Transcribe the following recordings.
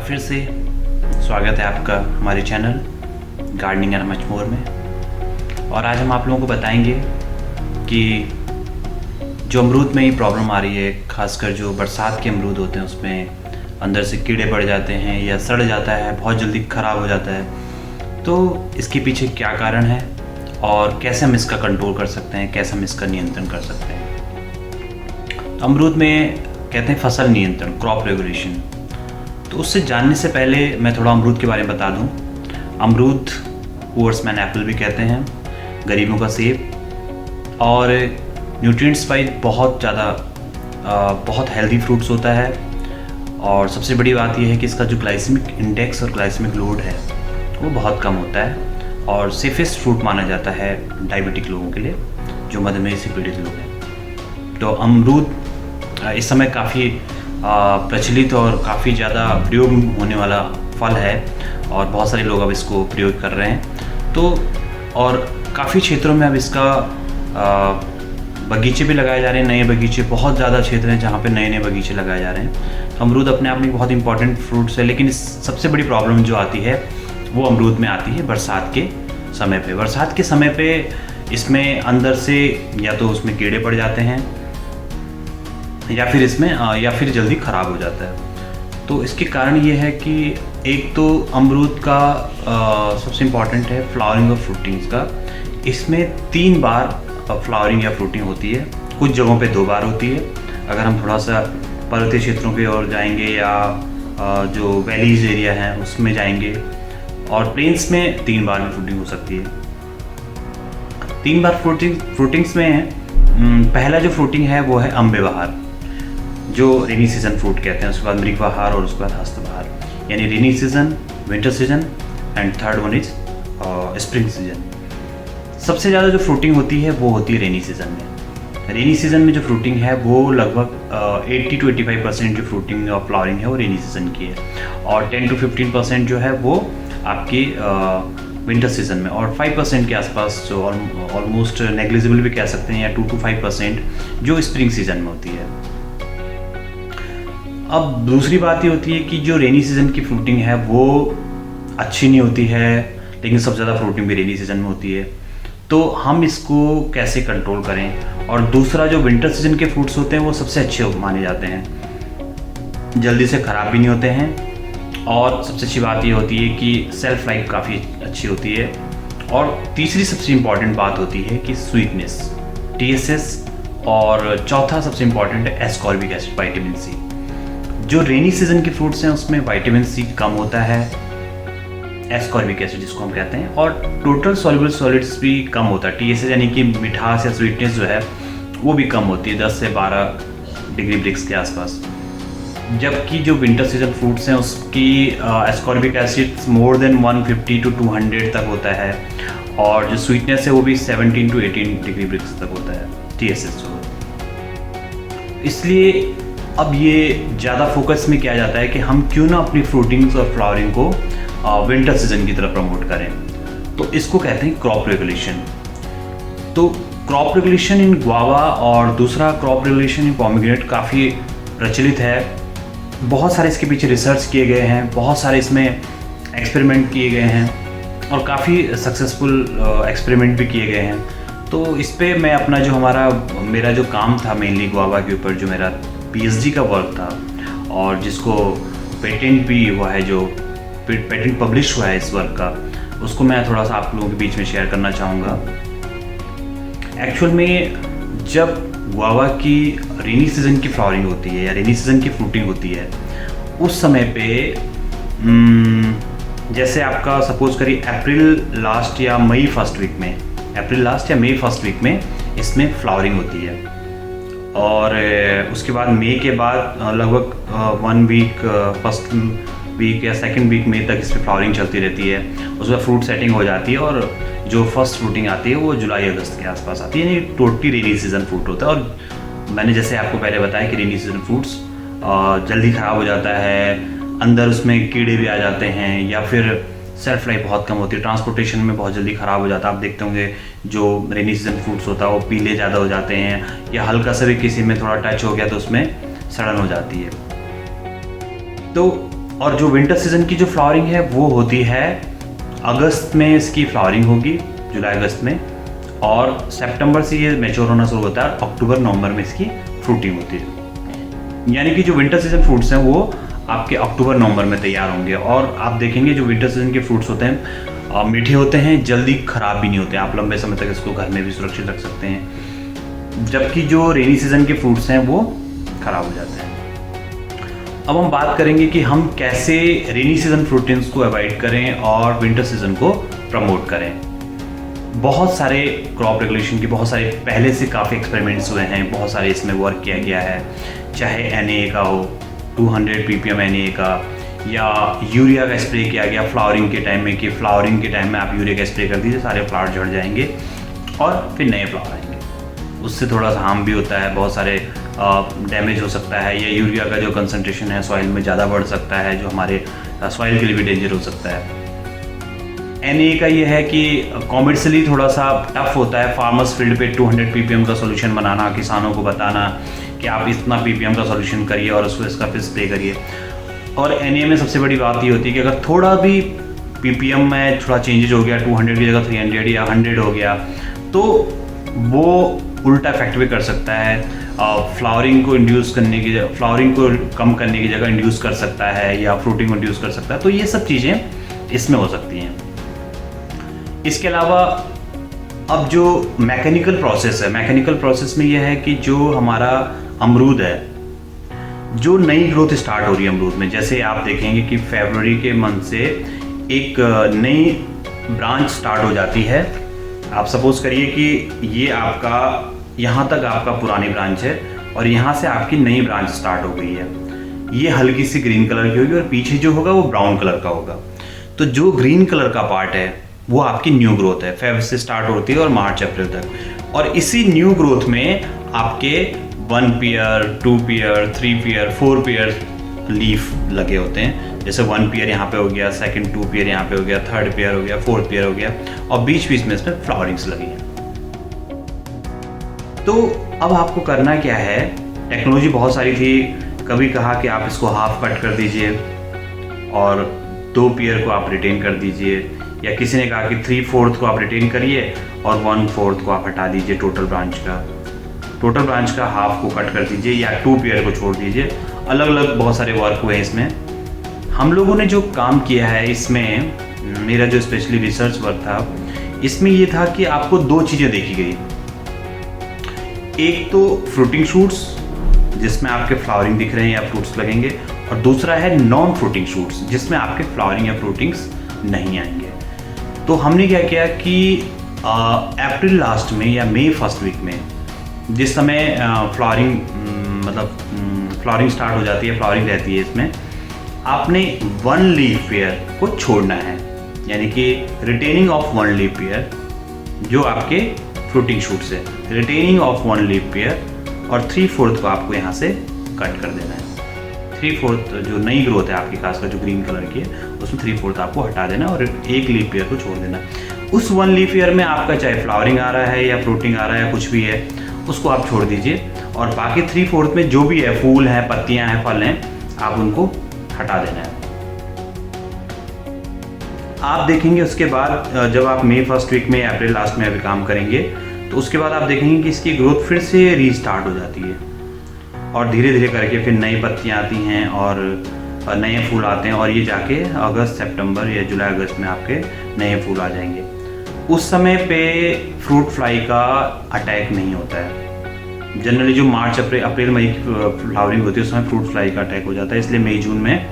फिर से स्वागत है आपका हमारे channel gardening and much more में। और आज हम आप लोगों को बताएंगे कि जो अमरूद में ही प्रॉब्लम आ रही है, खासकर जो बरसात के अमरूद होते हैं उसमें अंदर से कीड़े पड़ जाते हैं या सड़ जाता है, बहुत जल्दी ख़राब हो जाता है। तो इसके पीछे क्या कारण है और कैसे हम इसका कंट्रोल कर सकते हैं, कैसे हम इसका नियंत्रण कर सकते हैं। तो अमरूद में कहते हैं फसल नियंत्रण, क्रॉप रेगुलेशन। तो उससे जानने से पहले मैं थोड़ा अमरूद के बारे में बता दूं। अमरूद पुअर्स मैन एप्पल भी कहते हैं, गरीबों का सेब, और न्यूट्रिएंट्स वाइज बहुत हेल्दी फ्रूट्स होता है। और सबसे बड़ी बात यह है कि इसका जो ग्लाइसेमिक इंडेक्स और ग्लाइसेमिक लोड है वो बहुत कम होता है और सेफेस्ट फ्रूट माना जाता है डायबिटिक लोगों के लिए, जो मधुमेह से पीड़ित लोग हैं। तो अमरूद इस समय काफ़ी प्रचलित और काफ़ी ज़्यादा प्रयोग होने वाला फल है और बहुत सारे लोग अब इसको प्रयोग कर रहे हैं। तो और काफ़ी क्षेत्रों में अब इसका बगीचे भी लगाए जा रहे हैं, नए बगीचे, बहुत ज़्यादा क्षेत्र हैं जहाँ पे नए नए बगीचे लगाए जा रहे हैं। तो अमरूद अपने आप में बहुत इंपॉर्टेंट फ्रूट्स है, लेकिन इस सबसे बड़ी प्रॉब्लम जो आती है वो अमरूद में आती है बरसात के समय पे। बरसात के समय पे इसमें अंदर से या तो उसमें कीड़े पड़ जाते हैं या फिर जल्दी ख़राब हो जाता है। तो इसके कारण ये है कि एक तो अमरूद का सबसे इम्पॉर्टेंट है फ्लावरिंग और फ्रूटिंग्स का। इसमें 3 बार फ्लावरिंग या फ्रूटिंग होती है, कुछ जगहों पे 2 बार होती है। अगर हम थोड़ा सा पर्वतीय क्षेत्रों की ओर जाएंगे या जो वैलीज एरिया हैं उसमें जाएंगे, और प्लेन्स में 3 बार में फ्रूटिंग हो सकती है। 3 बार फ्रूटिंग्स में पहला जो फ्रूटिंग है वो है अम्बे बहार, जो रेनी सीजन फ्रूट कहते हैं। उसके बाद मृग बहार और उसके बाद हस्त बहार, यानी rainy season, winter season and third one is spring season. सबसे ज़्यादा जो फ्रूटिंग होती है वो होती है रेनी सीजन में। रेनी सीजन में जो फ्रूटिंग है वो लगभग 80 to 85% जो फ्रूटिंग और फ्लावरिंग है वो रेनी सीजन की है, और 10 to 15% जो है वो आपकी विंटर सीजन में, और 5% के आसपास जो ऑलमोस्ट नेग्लिजिबल भी कह सकते हैं, या 2 to 5% जो स्प्रिंग सीजन में होती है। अब दूसरी बात ये होती है कि जो रेनी सीजन की फ्रूटिंग है वो अच्छी नहीं होती है, लेकिन सबसे ज़्यादा फ्रूटिंग भी रेनी सीजन में होती है। तो हम इसको कैसे कंट्रोल करें। और दूसरा जो विंटर सीजन के फ्रूट्स होते हैं वो सबसे अच्छे माने जाते हैं, जल्दी से ख़राब भी नहीं होते हैं, और सबसे अच्छी बात ये होती है कि सेल्फ लाइफ काफ़ी अच्छी होती है। और तीसरी सबसे इम्पॉर्टेंट बात होती है कि स्वीटनेस, TSS, और चौथा सबसे इम्पॉर्टेंट है एस्कॉर्बिक एसिड, विटामिन सी। जो रेनी सीजन के फ्रूट्स हैं उसमें विटामिन सी कम होता है, एस्कॉर्बिक एसिड जिसको हम कहते हैं, और टोटल सॉल्युबल सॉलिड्स भी कम होता है। TSS यानी कि मिठास या स्वीटनेस जो है वो भी कम होती है, 10 से 12 डिग्री ब्रिक्स के आसपास। जबकि जो विंटर सीजन फ्रूट्स हैं उसकी ascorbic acid more than 150 to 200 तक होता है, और जो स्वीटनेस है वो भी 17 to 18 डिग्री ब्रिक्स तक होता है, TSS जो। इसलिए अब ये ज़्यादा फोकस में किया जाता है कि हम क्यों ना अपनी फ्रूटिंग्स और फ्लावरिंग को विंटर सीजन की तरफ प्रमोट करें। तो इसको कहते हैं क्रॉप रेगुलेशन। तो क्रॉप रेगुलेशन इन गुआवा और दूसरा क्रॉप रेगुलेशन इन पोमेग्रेनेट काफ़ी प्रचलित है। बहुत सारे इसके पीछे रिसर्च किए गए हैं, बहुत सारे इसमें एक्सपेरिमेंट किए गए हैं, और काफ़ी सक्सेसफुल एक्सपेरिमेंट भी किए गए हैं। तो इस पर मैं अपना मेरा जो काम था मेनली गुआवा के ऊपर, जो मेरा PhD का वर्क था, और जिसको पेटेंट भी हुआ है, जो पेटेंट पब्लिश हुआ है इस वर्क का, उसको मैं थोड़ा सा आप लोगों के बीच में शेयर करना चाहूँगा। एक्चुअल में जब गुआवा की रेनी सीजन की फ्लावरिंग होती है या रेनी सीजन की फ्रूटिंग होती है, उस समय पे जैसे आपका सपोज करिए अप्रैल लास्ट या मई फर्स्ट वीक में, अप्रैल लास्ट या मई फर्स्ट वीक में इसमें फ्लावरिंग होती है, और उसके बाद मई के बाद लगभग 1 वीक, फर्स्ट वीक या सेकंड वीक में तक इसमें फ्लावरिंग चलती रहती है। उसके बाद फ्रूट सेटिंग हो जाती है, और जो फर्स्ट फ्रूटिंग आती है वो जुलाई अगस्त के आसपास आती है, यानी टोटली रेनी सीजन फ्रूट होता है। और मैंने जैसे आपको पहले बताया कि रेनी सीजन फ्रूट्स जल्दी ख़राब हो जाता है, अंदर उसमें कीड़े भी आ जाते हैं, या फिर सेल्फ लाइफ बहुत कम होती है, ट्रांसपोर्टेशन में बहुत जल्दी ख़राब हो जाता है। आप देखते होंगे जो रेनी सीजन फ्रूट्स होता है वो पीले ज़्यादा हो जाते हैं, या हल्का सा भी किसी में थोड़ा टच हो गया तो उसमें सड़न हो जाती है। तो और जो विंटर सीजन की जो फ्लावरिंग है वो होती है अगस्त में, इसकी फ्लावरिंग होगी, जुलाई अगस्त में, और सितंबर से ये मैच्योर होना शुरू होता है, अक्टूबर नवंबर में इसकी फ्रूटिंग होती है। यानी कि जो विंटर सीजन फ्रूट्स हैं वो आपके अक्टूबर नवंबर में तैयार होंगे। और आप देखेंगे जो विंटर सीजन के फ्रूट्स होते हैं मीठे होते हैं, जल्दी ख़राब भी नहीं होते, आप लंबे समय तक इसको घर में भी सुरक्षित रख सकते हैं, जबकि जो रेनी सीजन के फ्रूट्स हैं वो ख़राब हो जाते हैं। अब हम बात करेंगे कि हम कैसे रेनी सीजन फ्रूटिंग्स को अवॉइड करें और विंटर सीजन को प्रमोट करें। बहुत सारे क्रॉप रेगुलेशन की बहुत सारे पहले से काफ़ी एक्सपेरिमेंट्स हुए हैं, बहुत सारे इसमें वर्क किया गया है, चाहे NA का हो 200 ppm NA का, या यूरिया का स्प्रे किया गया फ्लावरिंग के टाइम में, कि फ्लावरिंग के टाइम में आप यूरिया का स्प्रे कर दीजिए, सारे फ्लावर झड़ जाएंगे और फिर नए फ्लावर आएंगे। उससे थोड़ा सा हार्म भी होता है, बहुत सारे डैमेज हो सकता है, या यूरिया का जो कंसंट्रेशन है सॉइल में ज़्यादा बढ़ सकता है, जो हमारे सॉइल के लिए भी डेंजर हो सकता है। NA का ये है कि कॉमर्शियली थोड़ा सा टफ होता है, फार्मर्स फील्ड पे 200 ppm का सोल्यूशन बनाना, किसानों को बताना कि आप इतना ppm का सोल्यूशन करिए और उसको इसका फिर स्प्रे करिए। और NA में सबसे बड़ी बात ये होती है कि अगर थोड़ा भी ppm में थोड़ा चेंजेज हो गया, 200 की जगह 300 या 100 हो गया, तो वो उल्टा इफेक्ट भी कर सकता है, फ्लावरिंग को इंड्यूस करने की, फ्लावरिंग को कम करने की जगह इंड्यूस कर सकता है, या फ्रूटिंग को इंड्यूस कर सकता है। तो ये सब चीज़ें इसमें हो सकती हैं। इसके अलावा अब जो मैकेनिकल प्रोसेस है, मैकेनिकल प्रोसेस में यह है कि जो हमारा अमरूद है, जो नई ग्रोथ स्टार्ट हो रही है अमरूद में, जैसे आप देखेंगे कि फरवरी के मंथ से एक नई ब्रांच स्टार्ट हो जाती है। आप सपोज करिए कि ये आपका यहाँ तक आपका पुरानी ब्रांच है और यहाँ से आपकी नई ब्रांच स्टार्ट हो गई है। ये हल्की सी ग्रीन कलर की होगी और पीछे जो होगा वो ब्राउन कलर का होगा। तो जो ग्रीन कलर का पार्ट है वो आपकी न्यू ग्रोथ है, फेब से स्टार्ट होती है और मार्च अप्रैल तक। और इसी न्यू ग्रोथ में आपके 1 pair, 2 pair, 3 pair, 4 pair leaf लगे होते हैं। जैसे 1 पेयर यहाँ पे हो गया, सेकंड 2 पेयर यहाँ पे हो गया, 3rd पेयर हो गया, 4th पेयर हो गया, और बीच बीच में इसमें फ्लावरिंग्स लगी हैं। तो अब आपको करना क्या है, टेक्नोलॉजी बहुत सारी थी, कभी कहा कि आप इसको हाफ कट कर दीजिए और 2 पेयर को आप रिटेन कर दीजिए, या किसी ने कहा कि 3/4 को आप रिटेन करिए और 1/4 को आप हटा दीजिए टोटल ब्रांच का हाफ को कट कर दीजिए, या 2 पेयर को छोड़ दीजिए। अलग अलग बहुत सारे वर्क हुए हैं इसमें। हम लोगों ने जो काम किया है इसमें, मेरा जो स्पेशली रिसर्च वर्क था, इसमें ये था कि आपको 2 चीज़ें देखी गई। एक तो फ्रूटिंग शूट्स जिसमें आपके फ्लावरिंग दिख रहे हैं या फ्रूट्स लगेंगे, और दूसरा है नॉन फ्रूटिंग शूट्स जिसमें आपके फ्लावरिंग या फ्रूटिंग्स नहीं आएंगे। तो हमने क्या किया कि अप्रैल लास्ट में या मई फर्स्ट वीक में, जिस समय फ्लावरिंग स्टार्ट हो जाती है, फ्लावरिंग रहती है, इसमें आपने 1 लीफ पेयर को छोड़ना है, यानी कि रिटेनिंग ऑफ 1 लीफ पेयर जो आपके फ्रूटिंग शूट्स है, रिटेनिंग ऑफ 1 लीफ पेयर, और 3/4 को आपको यहाँ से कट कर देना है। 3/4 जो नई ग्रोथ है आपकी, खासकर जो ग्रीन कलर की है, उसमें 3/4 आपको हटा देना और 1 लीफ पेयर को छोड़ देना। उस 1 लीफ पेयर में आपका चाहे फ्लावरिंग आ रहा है या फ्रूटिंग आ रहा है या कुछ भी है, उसको आप छोड़ दीजिए, और बाकी 3/4 में जो भी है, फूल हैं, पत्तियां हैं, फल हैं, आप उनको हटा देना है। आप देखेंगे उसके बाद जब आप मई फर्स्ट वीक में, अप्रैल लास्ट में अभी काम करेंगे, तो उसके बाद आप देखेंगे कि इसकी ग्रोथ फिर से रीस्टार्ट हो जाती है, और धीरे धीरे करके फिर नई पत्तियां आती हैं और नए फूल आते हैं, और ये जाके अगस्त, सितंबर या जुलाई अगस्त में आपके नए फूल आ जाएंगे। उस समय पे फ्रूट फ्लाई का अटैक नहीं होता है। जनरली जो मार्च अप्रैल मई की फ्लावरिंग होती है उस समय फ्रूट फ्लाई का अटैक हो जाता है, इसलिए मई जून में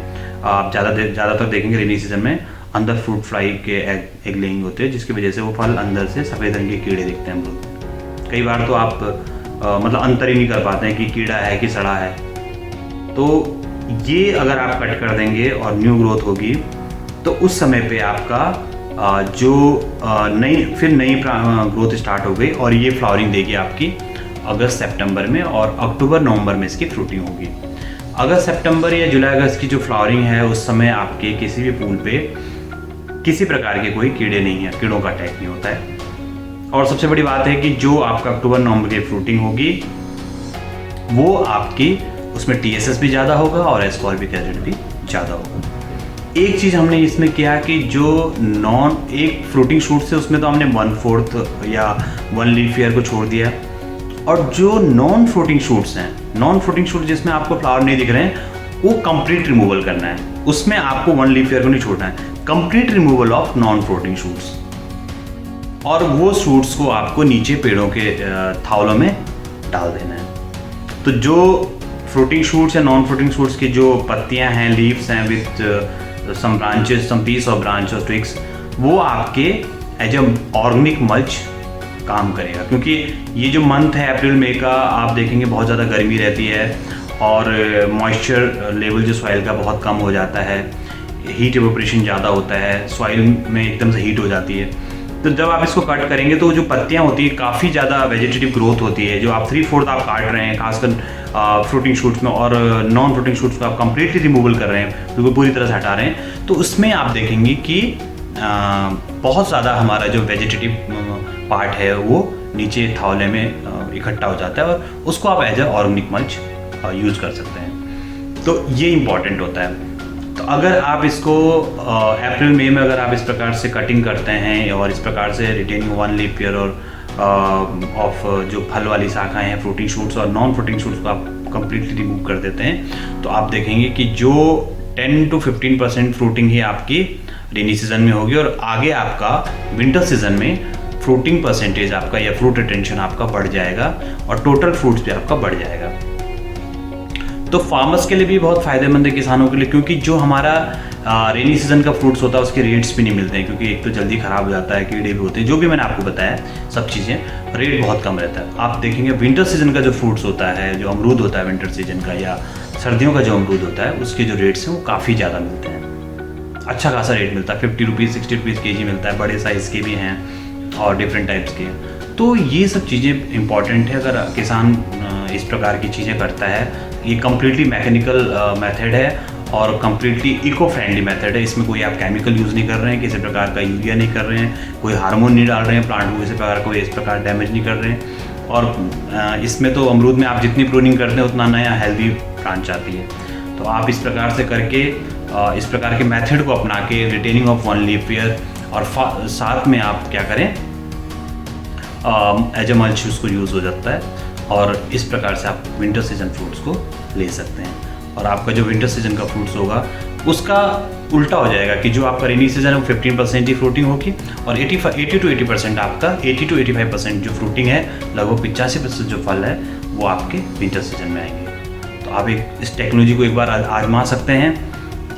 आप ज़्यादातर देखेंगे रेनी सीजन में अंदर फ्रूट फ्लाई के एग लेइंग होते हैं, जिसकी वजह से वो फल अंदर से सफ़ेद रंग के कीड़े दिखते हैं हम लोग। कई बार तो आप मतलब अंतर ही नहीं कर पाते हैं कि कीड़ा है कि सड़ा है। तो ये अगर आप कट कर देंगे और न्यू ग्रोथ होगी, तो उस समय पे आपका जो नई ग्रोथ स्टार्ट हो गई, और ये फ्लावरिंग देगी आपकी अगस्त सितंबर में, और अक्टूबर नवंबर में इसकी फ्रूटिंग होगी। अगस्त सितंबर या जुलाई अगस्त की जो फ्लावरिंग है, उस समय आपके किसी भी फूल पे किसी प्रकार के कोई कीड़े नहीं है, कीड़ों का अटैक नहीं होता है। और सबसे बड़ी बात है कि जो आपका अक्टूबर नवंबर की फ्रूटिंग होगी, वो आपकी उसमें TSS भी ज़्यादा होगा और एस्कॉर्बिक एसिड भी ज़्यादा होगा। एक चीज़ हमने इसमें किया कि जो एक फ्रूटिंग शूट से उसमें तो हमने 1/4 या 1 लीफ ईयर को छोड़ दिया, और जो नॉन फ्रूटिंग शूट्स हैं, नॉन फ्रूटिंग शूट जिसमें आपको फ्लावर नहीं दिख रहे हैं, वो कंप्लीट रिमूवल करना है। उसमें आपको 1 लीफ ईयर को नहीं छोड़ना है, complete removal of non fruiting shoots. और वो शूट्स को आपको नीचे पेड़ों के थावलों में डाल देना है। तो जो फ्रूटिंग शूट्स या नॉन फ्रूटिंग शूट्स की जो पत्तियां हैं, लीव्स हैं with some branches, some piece of branch और ट्विग्स, वो आपके एज ए ऑर्गेनिक मल्च काम करेगा। क्योंकि ये जो मंथ है अप्रैल मई का, आप देखेंगे बहुत ज़्यादा गर्मी रहती है और मॉइस्चर लेवल जो सॉइल का बहुत कम हो जाता है, हीट इवेपोरेशन ज़्यादा होता है, सॉइल में एकदम से हीट हो जाती है। तो जब आप इसको कट करेंगे तो जो पत्तियां होती है काफ़ी ज़्यादा वेजिटेटिव ग्रोथ होती है, जो आप 3/4 आप काट रहे हैं खासकर फ्रूटिंग शूट्स में, और नॉन फ्रूटिंग शूट्स को आप कंप्लीटली रिमूवल कर रहे हैं, बिल्कुल पूरी तरह से हटा रहे हैं, तो उसमें आप देखेंगे कि बहुत ज़्यादा हमारा जो वेजिटेटिव पार्ट है वो नीचे थावले में इकट्ठा हो जाता है, और उसको आप as a organic mulch use कर सकते हैं। तो ये इम्पॉर्टेंट होता है। तो अगर आप इसको अप्रैल मई में अगर आप इस प्रकार से कटिंग करते हैं और इस प्रकार से रिटेनिंग 1 लीफ ईयर और ऑफ जो फल वाली शाखाएं हैं, फ्रूटिंग शूट्स और नॉन फ्रूटिंग शूट्स को आप कंप्लीटली रिमूव कर देते हैं, तो आप देखेंगे कि जो 10 to 15% फ्रूटिंग ही आपकी रेनी सीजन में होगी, और आगे आपका विंटर सीजन में फ्रूटिंग परसेंटेज आपका या फ्रूट रिटेंशन आपका बढ़ जाएगा, और टोटल फ्रूट्स भी आपका बढ़ जाएगा। तो फार्मर्स के लिए भी बहुत फ़ायदेमंद है, किसानों के लिए, क्योंकि जो हमारा रेनी सीजन का फ्रूट्स होता है उसके रेट्स भी नहीं मिलते हैं, क्योंकि एक तो जल्दी ख़राब हो जाता है, कीड़े भी होते हैं, जो भी मैंने आपको बताया सब चीज़ें, रेट बहुत कम रहता है। आप देखेंगे विंटर सीजन का जो फ्रूट्स होता है, जो अमरूद होता है विंटर सीजन का, या सर्दियों का जो अमरूद होता है, उसके जो रेट्स हैं वो काफ़ी ज़्यादा मिलते हैं, अच्छा खासा रेट मिलता है, 50 रुपीज़ 60 रुपीज़ kg मिलता है, बड़े साइज़ के भी हैं और डिफरेंट टाइप्स के। तो ये सब चीज़ें इंपॉर्टेंट है। अगर किसान इस प्रकार की चीज़ें करता है, ये कम्प्लीटली मैकेनिकल मेथड है और कम्प्लीटली इको फ्रेंडली मेथड है। इसमें कोई आप केमिकल यूज़ नहीं कर रहे हैं, किसी प्रकार का यूरिया नहीं कर रहे हैं, कोई हार्मोन नहीं डाल रहे हैं प्लांट को, किसी प्रकार कोई इस प्रकार डैमेज नहीं कर रहे हैं। और इसमें तो अमरूद में आप जितनी प्रूनिंग करते हैं उतना नया हेल्दी ब्रांच आती है। तो आप इस प्रकार से करके इस प्रकार के मेथड को अपना के रिटेनिंग ऑफ 1 लीफ ईयर, और साथ में आप क्या करें, एज ए मल्च उसको यूज़ हो जाता है, और इस प्रकार से आप विंटर सीजन फ्रूट्स को ले सकते हैं। और आपका जो विंटर सीजन का फ्रूट्स होगा उसका उल्टा हो जाएगा कि जो आपका रेनी सीजन है वो 15% ही फ्रूटिंग होगी, और 80 to 80% आपका 80 to 85% जो फ्रूटिंग है, लगभग 85% जो फल है वो आपके विंटर सीजन में आएंगे। तो आप इस टेक्नोलॉजी को एक बार आजमा सकते हैं।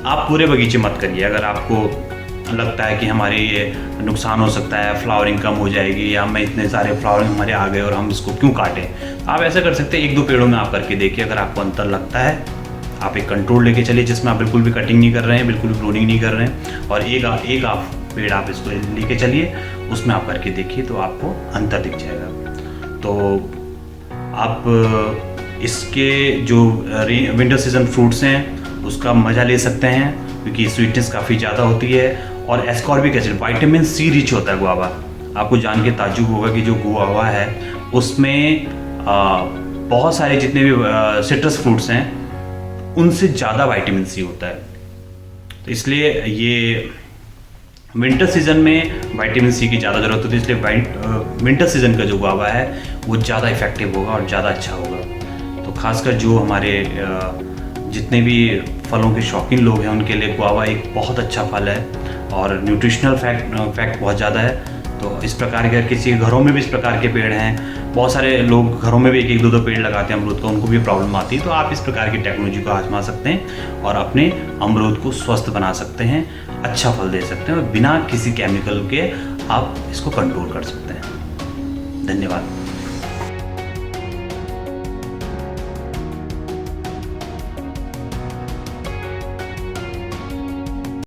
आप पूरे बगीचे मत करिए। अगर आपको लगता है कि हमारे ये नुकसान हो सकता है, फ्लावरिंग कम हो जाएगी, या हमें इतने सारे फ्लावरिंग हमारे आ गए और हम इसको क्यों काटें, आप ऐसा कर सकते हैं, 1-2 पेड़ों में आप करके देखिए। अगर आपको अंतर लगता है, आप एक कंट्रोल लेके चलिए जिसमें आप बिल्कुल भी कटिंग नहीं कर रहे हैं, बिल्कुल भी प्रूनिंग नहीं कर रहे हैं, और एक आप पेड़ आप इसको लेके चलिए, उसमें आप करके देखिए तो आपको अंतर दिख जाएगा। तो आप इसके जो विंटर सीजन फ्रूट्स हैं उसका मज़ा ले सकते हैं, क्योंकि स्वीटनेस काफ़ी ज़्यादा होती है, और ascorbic acid, vitamin C rich होता है गुआवा। आपको जान के ताज्जुब होगा कि जो गुआवा है उसमें बहुत सारे जितने भी सिट्रस फ्रूट्स हैं उनसे ज़्यादा विटामिन सी होता है। तो इसलिए ये विंटर सीजन में विटामिन सी की ज़्यादा ज़रूरत होती है, इसलिए विंटर सीजन का जो गुआवा है वो ज़्यादा इफेक्टिव होगा और ज़्यादा अच्छा होगा। तो खासकर जो हमारे जितने भी फलों के शौकीन लोग हैं उनके लिए गुआवा एक बहुत अच्छा फल है, और न्यूट्रिशनल फैक्ट बहुत ज़्यादा है। तो इस प्रकार के किसी घरों में भी इस प्रकार के पेड़ हैं, बहुत सारे लोग घरों में भी 1-1 2-2 पेड़ लगाते हैं अमरूद का, उनको भी प्रॉब्लम आती है। तो आप इस प्रकार की टेक्नोलॉजी को आजमा सकते हैं और अपने अमरूद को स्वस्थ बना सकते हैं, अच्छा फल दे सकते हैं, और बिना किसी केमिकल के आप इसको कंट्रोल कर सकते हैं। धन्यवाद।